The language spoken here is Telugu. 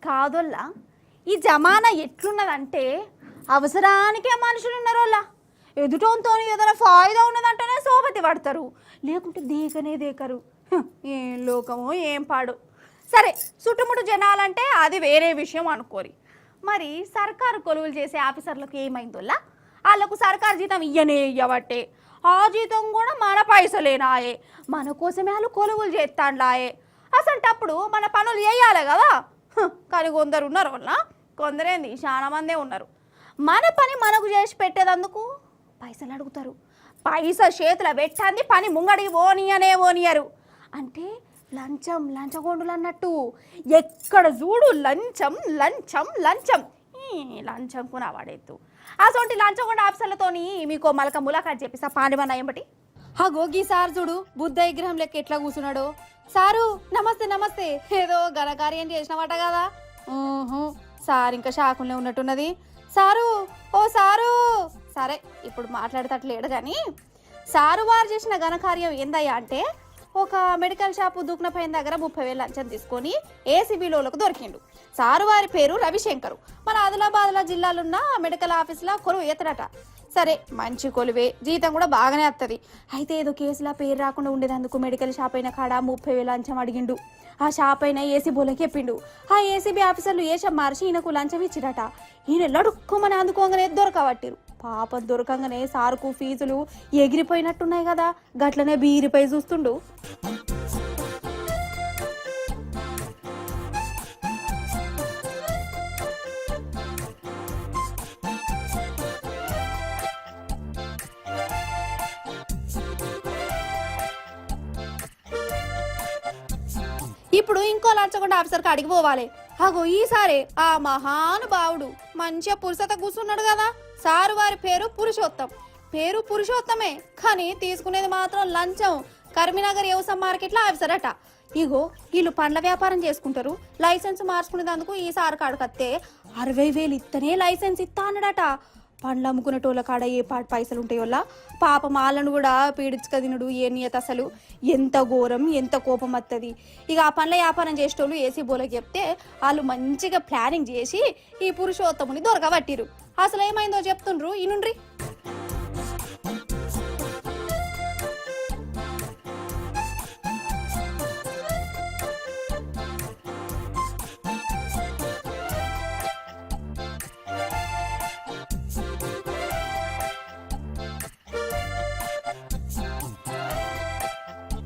కాదోళ్ళ ఈ జమానా ఎట్లున్నదంటే అవసరానికే మనుషులు ఉన్నారోళ్ళ ఎదుటోతో ఏదైనా ఫాయిదా ఉన్నదంటేనే సోపతి పడతారు, లేకుంటే దేకనే దేకరు. ఏం లోకమో ఏం పాడు. సరే, చుట్టుముట్టు జనాలంటే అది వేరే విషయం అనుకోరి. మరి సర్కారు కొలువులు చేసే ఆఫీసర్లకు ఏమైందోళ్ళ? వాళ్ళకు సర్కారు జీతం ఇయ్యనే ఇయ్యబట్టే ఆ జీతం కూడా మన పైసలేనాయే, మన కోసమే వాళ్ళు కొలువులు చేస్తాండాయే. అసంటప్పుడు మన పనులు చేయాలి కదా. కానీ కొందరు ఉన్నారు వల్ల, కొందరేంది చాలా మందే ఉన్నారు. మన పని మనకు చేసి పెట్టేదందుకు పైసలు అడుగుతారు. పైస చేతుల పెట్టండి, పని ముంగడికి ఓనియరు. అంటే లంచం లంచగొండులు అన్నట్టు. ఎక్కడ చూడు లంచం లంచం లంచం. లంచం కూడా వాడేద్దు. అసొంటి లంచగొండ ఆఫీసర్లతోని మీకు మలక ములాఖాట్ చెప్పిస్తా పాండివన్న ఏంబటి. గోగి సార్ చూడు బుద్ధ విగ్రహం లెక్క ఎట్లా కూర్చున్నాడు. సారు నమస్తే నమస్తే, ఏదో ఘనకార్యం చేసినవాట కదా. సార్ ఇంకా షాకులే ఉన్నట్టున్నది. సారు ఓ సారు. సరే ఇప్పుడు మాట్లాడేటట్లేడు కానీ, సారు వారు చేసిన ఘనకార్యం ఏందయ్యా అంటే, ఒక మెడికల్ షాపు దుకున పైన దగ్గర 30,000 లంచం తీసుకొని ఏసీబీలోకి దొరికిండు. సారు వారి పేరు రవిశంకరు. మన ఆదిలాబాద్ జిల్లాలున్న మెడికల్ ఆఫీసులో కొలువు ఎత్తడట. సరే, మంచి కొలువే, జీతం కూడా బాగానే వస్తుంది. అయితే ఏదో కేసులా పేరు రాకుండా ఉండేదందుకు మెడికల్ షాప్ అయిన కాడ 30,000 లంచం అడిగిండు. ఆ షాప్ అయినా ఏసీ బోలకి చెప్పిండు. ఆ ఏసీబీ ఆఫీసర్లు ఏషం మార్చి ఈయనకు లంచం ఇచ్చిరట. ఈయన లడుక్కుమని అందుకోగానే దొరకబట్టిరు. పాపం దొరకంగానే సారుకు ఫీజులు ఎగిరిపోయినట్టున్నాయి కదా, గట్లనే బీరిపై చూస్తుండు. ఇప్పుడు ఇంకో లంచగొండ ఆఫీసర్కి అడిగి పోవాలి. ఈసారి ఆ మహానుభావుడు మంచిగా పురుషత కూర్చున్నాడు కదా. సారు వారి పేరు పురుషోత్తం. పేరు పురుషోత్తమే, కానీ తీసుకునేది మాత్రం లంచం. కరీంనగర్ వ్యవసాయ మార్కెట్లో ఆఫీసర్ అట. వీళ్ళు పండ్ల వ్యాపారం చేసుకుంటారు. లైసెన్స్ మార్చుకునేందుకు ఈ సారు కాడకత్తే 60,000 ఇస్తేనే లైసెన్స్ ఇస్తా అన్నాడట. పండ్లు అమ్ముకునేటోళ్ళ కాడ ఏ పాటి పైసలు ఉంటాయోళ్ళ. పాపం వాళ్ళను కూడా పీడించుక తినుడు ఏ నియత. అసలు ఎంత ఘోరం, ఎంత కోపం వస్తుంది. ఆ పండ్ల వ్యాపారం చేసేటోళ్ళు ఏసీ బోలకి చెప్తే వాళ్ళు మంచిగా ప్లానింగ్ చేసి ఈ పురుషోత్తముని దొరకబట్టిరు. అసలు ఏమైందో చెప్తుండ్రు ఇనుండ్రి.